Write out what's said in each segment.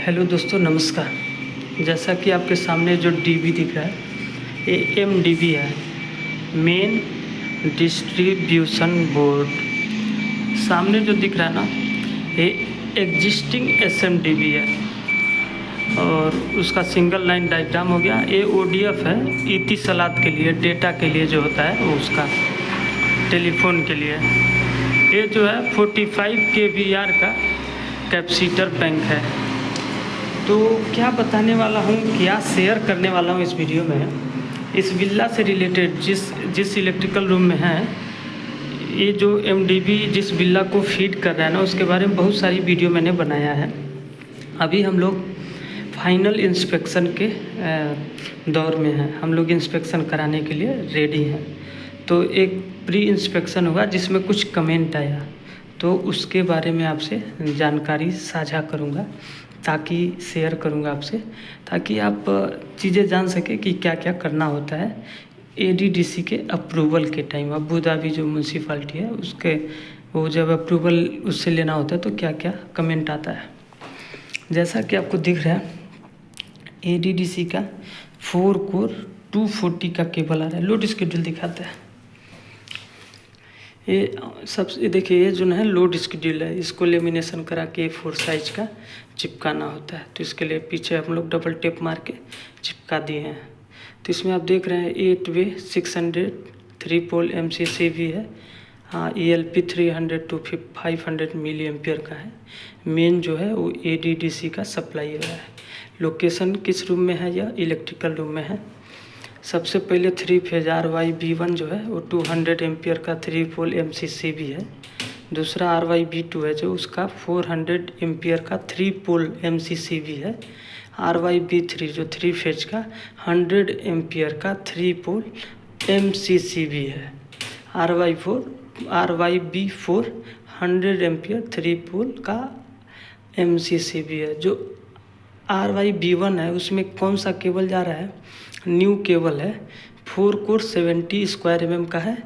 Hello दोस्तों, नमस्कार। जैसा कि आपके सामने जो डीबी दिख रहा है ये एमडीबी है, मेन डिस्ट्रीब्यूशन बोर्ड। सामने जो दिख रहा है ना ये एग्जिस्टिंग एसएमडीबी है और उसका सिंगल लाइन डायग्राम हो गया। ये ओडीएफ है, इतिसलात के लिए, डेटा के लिए जो होता है वो उसका टेलीफोन के लिए। ये जो है 45 kVAR का कैपेसिटर बैंक है। तो क्या बताने वाला हूँ, क्या शेयर करने वाला हूँ इस वीडियो में, इस विला से रिलेटेड जिस इलेक्ट्रिकल रूम में है ये जो एमडीबी जिस विला को फीड कर रहा है ना, उसके बारे में बहुत सारी वीडियो मैंने बनाया है। अभी हम लोग फाइनल इंस्पेक्शन के दौर में हैं, हम लोग इंस्पेक्शन कराने के लिए रेडी हैं। तो एक प्री इंस्पेक्शन हुआ जिसमें कुछ कमेंट आया, तो उसके बारे में आपसे जानकारी साझा करूँगा, ताकि शेयर करूँगा आपसे, ताकि आप चीज़ें जान सकें कि क्या क्या करना होता है एडीडीसी के अप्रूवल के टाइम। अबू धाबी जो म्यूनसिपाल्टी है उसके वो जब अप्रूवल उससे लेना होता है तो क्या क्या कमेंट आता है। जैसा कि आपको दिख रहा है एडीडीसी का 4 कोर 240 का केबल आ रहा है। लोड स्केड्यूल दिखाता है। ये सबसे देखिए, ये जो है लोड स्केड्यूल है, इसको लेमिनेशन करा के 4 साइज का चिपकाना होता है। तो इसके लिए पीछे हम लोग डबल टेप मार के चिपका दिए हैं। तो इसमें आप देख रहे हैं 8 वे 600 3 पोल MCC भी है। हाँ, ELP 300 to 500 मिली एम्पियर का है। मेन जो है वो ADDC का सप्लाई हो रहा है। लोकेशन किस रूम में है? यह इलेक्ट्रिकल रूम में है। सबसे पहले 3 फेज RYB1 जो है वो 200 एम्पियर का 3 पोल MCC भी है। दूसरा RYB2 है जो उसका 400 एम्पियर का 3 पोल MCC भी है। RYB3 जो 3 फेज का 100 एम्पियर का 3 पोल MCC भी है। RYB4 100 एम्पियर 3 पोल का MCC भी है। जो RYB1 है उसमें कौन सा केबल जा रहा है? न्यू केबल है, 4 कोर 70 स्क्वायर mm का है,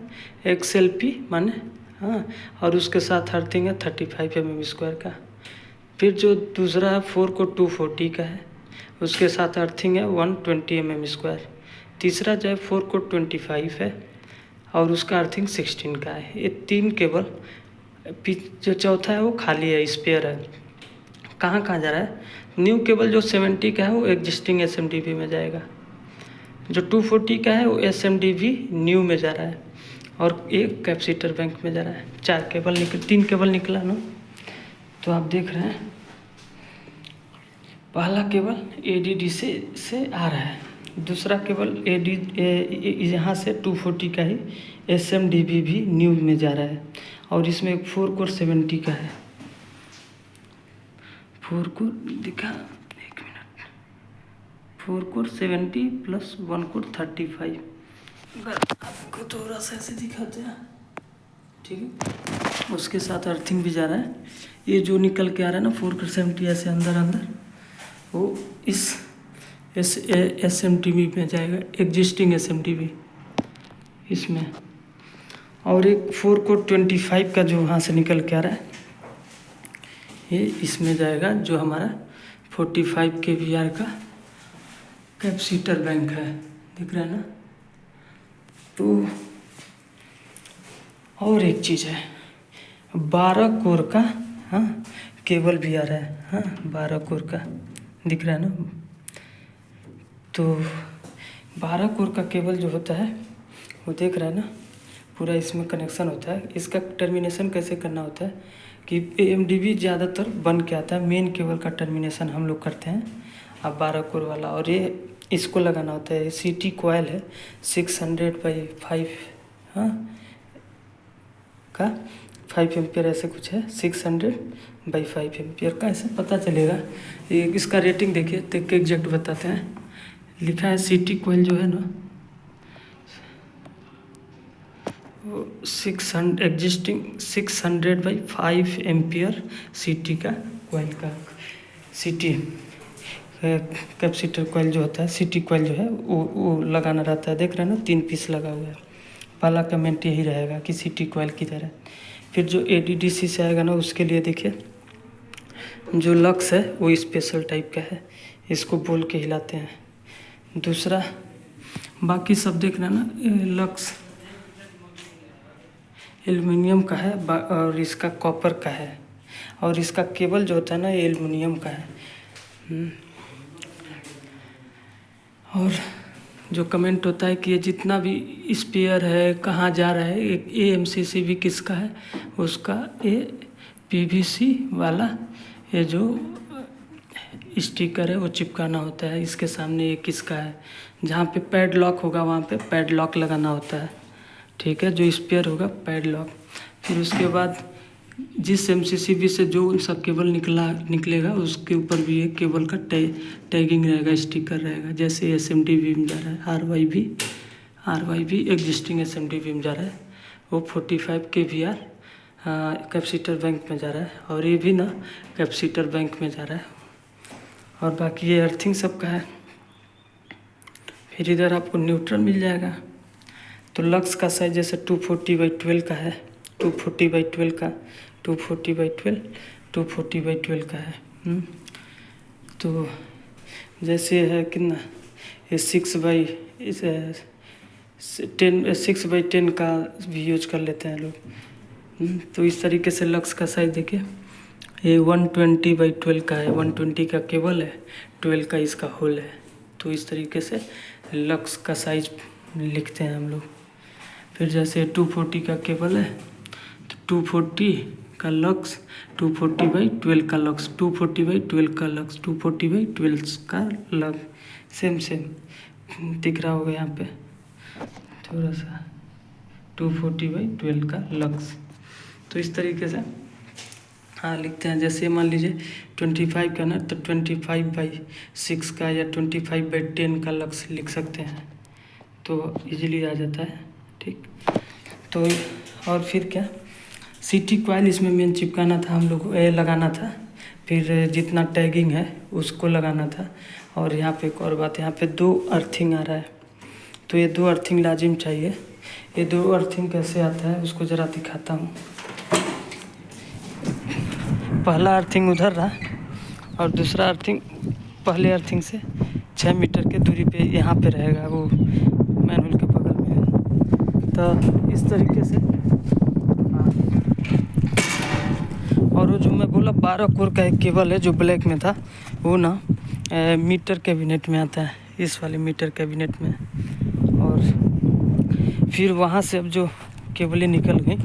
XLP माने, हाँ, और उसके साथ अर्थिंग है 35 mm स्क्वायर का। फिर जो दूसरा है 4 कोर 240 का है, उसके साथ अर्थिंग है 120 mm स्क्वायर। तीसरा जो है 4 कोर 25 है और उसका अर्थिंग 16 का है। ये 3 केबल। जो चौथा है वो खाली है, स्पेयर है। कहाँ कहाँ जा रहा है? न्यू केबल जो 70 का है वो एग्जिस्टिंग SMDB में जाएगा, जो 240 का है वो SMDB न्यू में जा रहा है, और एक कैपेसिटर बैंक में जा रहा है। 3 केबल निकला ना। तो आप देख रहे हैं पहला केबल ADDC से आ रहा है, दूसरा केबल यहाँ से 240 का ही SMDB भी न्यू में जा रहा है, और इसमें 4 कोर 70 का है। 4 कोर दिखा, 1 मिनट, 4 कोर 70 प्लस 1 कोर 35। आपको थोड़ा सा ऐसे दिखाते हैं, ठीक है। उसके साथ अर्थिंग भी जा रहा है। ये जो निकल के आ रहा है ना 4 कोर 70 ऐसे अंदर वो इस SMDB में जाएगा, एग्जिस्टिंग SMDB इसमें। और एक 4 कोर 25 का जो वहाँ से निकल के आ रहा है ये इसमें जाएगा, जो हमारा 45 kVAR का कैपेसिटर बैंक है। दिख रहा है ना। तो और एक चीज़ है, 12 कोर का, हाँ, केबल भी आ रहा है। हाँ, 12 कोर का दिख रहा है ना। तो 12 कोर का केबल जो होता है वो देख रहा है ना, पूरा इसमें कनेक्शन होता है। इसका टर्मिनेशन कैसे करना होता है कि AMDB ज़्यादातर बन के आता है, मेन केबल का टर्मिनेशन हम लोग करते हैं। अब 12 कोर वाला, और ये इसको लगाना होता है। CT कॉयल है 600/5, हाँ, का 5 एम्पियर ऐसे कुछ है, 600/5 एम्पियर का, ऐसे पता चलेगा। ये इसका रेटिंग देखिए, देख के एग्जैक्ट बताते हैं। लिखा है CT कॉयल जो है ना 600 एग्जिस्टिंग 600/5 एम्पियर CT का कॉइल का CT कैपेसिटर कॉइल जो होता है, CT कॉइल जो है वो लगाना रहता है। देख रहे हैं ना, 3 पीस लगा हुआ है। पहला कमेंट यही रहेगा कि CT कॉइल किधर है। फिर जो ADDC से आएगा ना उसके लिए देखिए जो लक्स है वो स्पेशल टाइप का है, इसको बोल के हिलाते हैं। दूसरा बाकी सब देख रहे हैं ना, लक्स एल्युमिनियम का है और इसका कॉपर का है, और इसका केबल जो होता है ना ये एल्युमिनियम का है। और जो कमेंट होता है कि ये जितना भी स्पेयर है कहाँ जा रहा है, एक AMCC भी किसका है, उसका ये PVC वाला ये जो स्टिकर है वो चिपकाना होता है इसके सामने। ये किसका है, जहाँ पे पैड लॉक होगा वहाँ पे पैड लॉक लगाना होता है, ठीक है, जो स्पेयर होगा पैड लॉक। फिर उसके बाद जिस MCCB से जो सा केबल निकलेगा उसके ऊपर भी एक केबल का टैगिंग रहेगा, स्टिकर रहेगा। जैसे SMDB में जा रहा है RYB एग्जिस्टिंग SMDB में जा रहा है, वो 45 kVAR कैपेसिटर बैंक में जा रहा है, और ये भी ना कैपेसिटर बैंक में जा रहा है। और बाकी ये अर्थिंग सबका है। फिर इधर आपको न्यूट्रल मिल जाएगा। तो लक्स का साइज जैसे 240/12 का है, 240/12 का, 240/12, 240/12 का है। तो जैसे है कितना, ये 6/10 का भी यूज कर लेते हैं लोग। तो इस तरीके से लक्स का साइज देखिए, ये 120/12 का है, 120 का केबल है, 12 का इसका होल है। तो इस तरीके से लक्स का साइज लिखते हैं हम लोग। फिर जैसे 240 का केबल है तो 240 का लक्स, 240/12 का लक्स, 240/12 का लक्स, 240/12 का लक्स, सेम दिख रहा होगा यहाँ पे थोड़ा सा, 240/12 का लक्स। तो इस तरीके से हाँ लिखते हैं। जैसे मान लीजिए 25 का ना, तो 25/6 का या 25/10 का लक्स लिख सकते हैं, तो इजीली आ जाता है, ठीक। तो और फिर क्या, CT कॉइल इसमें मेन चिपकाना था हम लोग, लगाना था। फिर जितना टैगिंग है उसको लगाना था। और यहाँ पे एक और बात, यहाँ पे 2 अर्थिंग आ रहा है, तो ये 2 अर्थिंग लाजिम चाहिए। ये 2 अर्थिंग कैसे आता है उसको ज़रा दिखाता हूँ। पहला अर्थिंग उधर रहा और दूसरा अर्थिंग पहले अर्थिंग से 6 मीटर के दूरी पे यहाँ पे रहेगा, वो मैनुअल के बगल में है। तो इस तरीके से और वो जो मैं बोला 12 कोर का एक केबल है जो ब्लैक में था, वो ना मीटर कैबिनेट में आता है, इस वाले मीटर कैबिनेट में। और फिर वहाँ से अब जो केबलें निकल गई,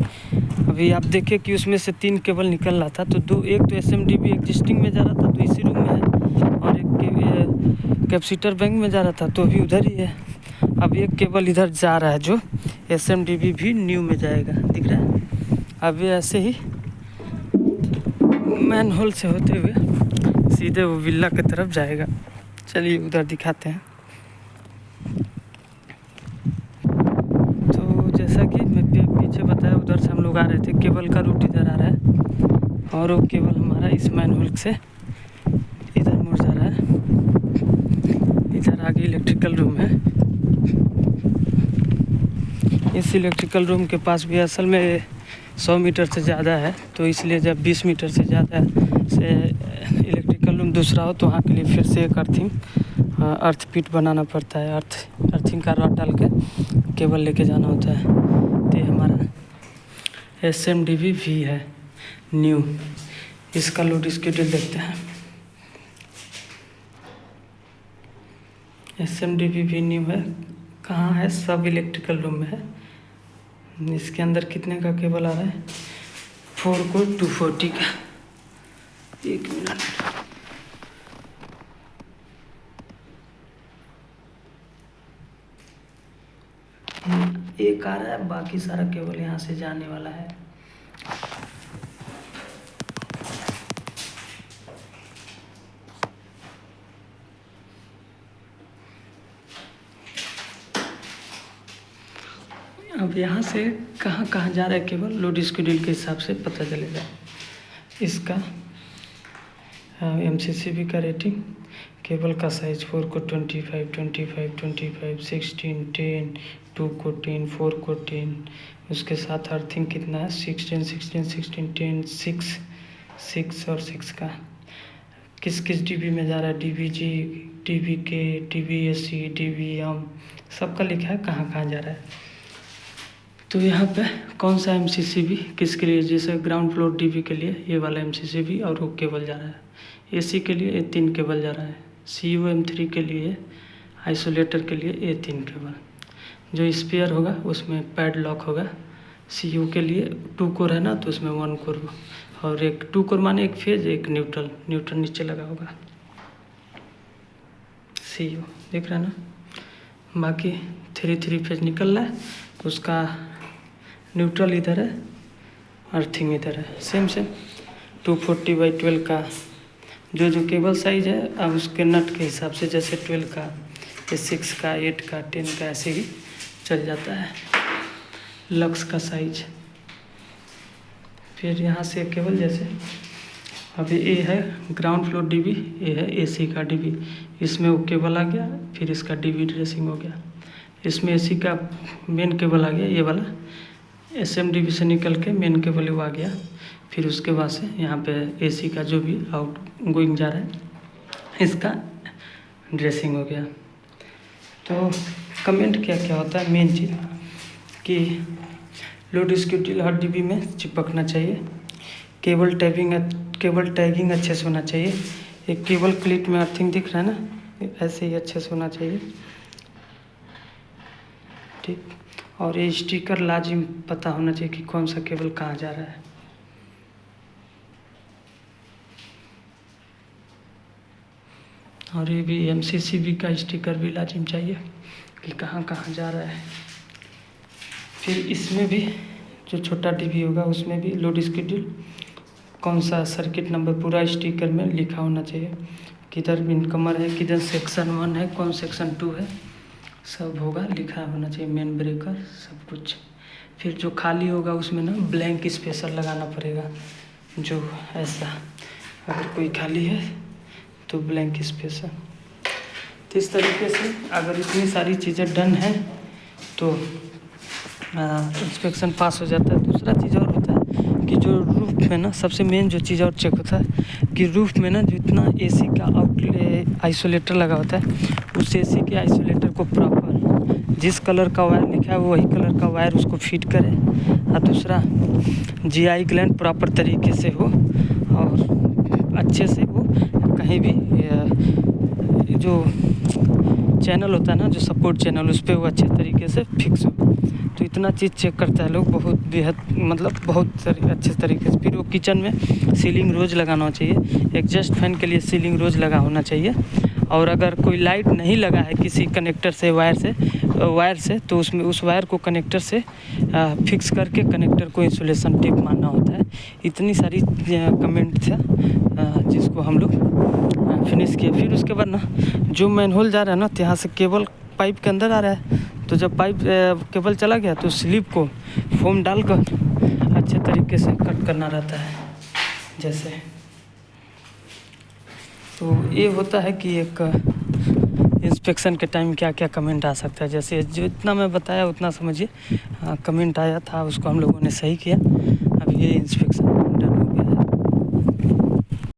अभी आप देखें कि उसमें से 3 केबल निकल रहा था। तो एक तो SMDB एग्जिस्टिंग में जा रहा था, तो इसी रूम में है, और एक कैपेसिटर बैंक में जा रहा था, तो अभी उधर ही है। अब एक केबल इधर जा रहा है जो SMDB भी न्यू में जाएगा, दिख रहा है। अब ये ऐसे ही मैन होल से होते हुए सीधे वो विला की तरफ जाएगा। चलिए उधर दिखाते हैं। तो जैसा कि मैं पीछे बताया, उधर से हम लोग आ रहे थे, केबल का रूट इधर आ रहा है, और वो केबल हमारा इस मैन होल से इधर मुड़ जा रहा है। इधर आगे इलेक्ट्रिकल रूम है। इस इलेक्ट्रिकल रूम के पास भी असल में 100 मीटर से ज़्यादा है, तो इसलिए जब 20 मीटर से ज़्यादा से इलेक्ट्रिकल रूम दूसरा हो तो वहाँ के लिए फिर से एक अर्थ पिट बनाना पड़ता है। अर्थिंग का रॉड डाल के केबल लेके जाना होता है। तो ये हमारा SMDB भी है न्यू। इसका लोड स्केड्यूल देखते हैं। SMDB भी न्यू है। कहाँ है, सब इलेक्ट्रिकल रूम में है। इसके अंदर कितने का केबल आ रहा है, 4 को 240 का। एक मिनट, एक आ रहा है, बाकी सारा केबल यहाँ से जाने वाला है। अब यहाँ से कहाँ कहाँ जा रहा है केबल, लोड शेड्यूल के हिसाब से पता चलेगा। इसका MCCB का रेटिंग, केबल का साइज 4 को 25, 25, 25, 16, 10, 2 को 10, 4 को 10। उसके साथ अर्थिंग कितना है, 16, 16, 16, 10, 6 और 6 का। किस किस डीबी में जा रहा है, DBG, DBK, DBAC, DBM, सबका लिखा है कहाँ कहाँ जा रहा है। तो यहाँ पे कौन सा MCCB किसके लिए, जैसे ग्राउंड फ्लोर डीबी के लिए ये वाला MCCB और वो केबल जा रहा है, AC के लिए ये 3 केबल जा रहा है, CUM3 के लिए, आइसोलेटर के लिए ये 3 केबल। जो स्पेयर होगा उसमें पैड लॉक होगा। CU के लिए 2 कोर है ना, तो उसमें 1 कोर और एक 2 कोर माने एक फेज एक न्यूट्रल नीचे लगा होगा। CU देख रहे हैं ना। बाकी 3 फेज निकल रहा है, उसका न्यूट्रल इधर है, अर्थिंग इधर है। सेम 240/12 का जो केबल साइज है, अब उसके नट के हिसाब से जैसे 12 का, 6 का, 8 का, 10 का ऐसे ही चल जाता है लक्स का साइज। फिर यहाँ से केबल जैसे अभी ये है ग्राउंड फ्लोर डीबी, ये है AC का डीबी, इसमें वो केबल आ गया, फिर इसका डीबी ड्रेसिंग हो गया। इसमें AC का मेन केबल आ गया, ये वाला SMDB से निकल के मेन केबल वो आ गया। फिर उसके बाद से यहाँ पे AC का जो भी आउट गोइंग जा रहा है इसका ड्रेसिंग हो गया। तो कमेंट क्या क्या होता है, मेन चीज़ कि लोड स्केड्यूल हर डीबी में चिपकना चाहिए, केबल टैगिंग अच्छे से होना चाहिए। एक केबल क्लिप में अर्थिंग दिख रहा है ना, ऐसे ही अच्छे से होना चाहिए, ठीक। और ये स्टिकर लाजिम पता होना चाहिए कि कौन सा केबल कहाँ जा रहा है। और ये भी MCCB का स्टिकर भी लाजिम चाहिए कि कहाँ कहाँ जा रहा है। फिर इसमें भी जो छोटा डीबी होगा उसमें भी लोड स्केड्यूल कौन सा सर्किट नंबर पूरा स्टिकर में लिखा होना चाहिए, किधर इनकमर है, किधर सेक्शन 1 है, कौन सेक्शन 2 है, सब होगा लिखा होना चाहिए, मेन ब्रेकर सब कुछ। फिर जो खाली होगा उसमें ना ब्लैंक स्पेसर लगाना पड़ेगा, जो ऐसा अगर कोई खाली है तो ब्लैंक स्पेसर। तो इस तरीके से अगर इतनी सारी चीज़ें डन हैं तो इंस्पेक्शन पास हो जाता है। दूसरा चीज़ और होता है कि जो रूफ में ना सबसे मेन जो चीज़ और चेक होता है कि रूफ में ना जितना AC का आउटलेट आइसोलेटर लगा होता है उस AC के आइसोलेटर को प्रॉपर जिस कलर का वायर लिखा है वो वही कलर का वायर उसको फिट करे, और दूसरा GI ग्लैंड प्रॉपर तरीके से हो और अच्छे से वो कहीं भी जो चैनल होता है ना, जो सपोर्ट चैनल, उस पर वो अच्छे तरीके से फिक्स हो। तो इतना चीज़ चेक करता है लोग बहुत बेहद, मतलब बहुत अच्छे तरीके से। फिर वो किचन में सीलिंग रोज लगाना चाहिए, एग्जॉस्ट फैन के लिए सीलिंग रोज लगा होना चाहिए। और अगर कोई लाइट नहीं लगा है किसी कनेक्टर से वायर से तो उसमें उस वायर को कनेक्टर से फिक्स करके कनेक्टर को इंसुलेशन टेप मारना होता है। इतनी सारी कमेंट था जिसको हम लोग फिनिश किए। फिर उसके बाद ना जो मैनहोल जा रहा है ना, तो यहाँ से केबल पाइप के अंदर आ रहा है, तो जब पाइप केबल चला गया तो स्लिप को फोम डालकर अच्छे तरीके से कट करना रहता है जैसे। तो ये होता है कि एक इंस्पेक्शन के टाइम क्या क्या कमेंट आ सकता है। जैसे जो इतना मैं बताया उतना समझिए, कमेंट आया था उसको हम लोगों ने सही किया। अब ये इंस्पेक्शन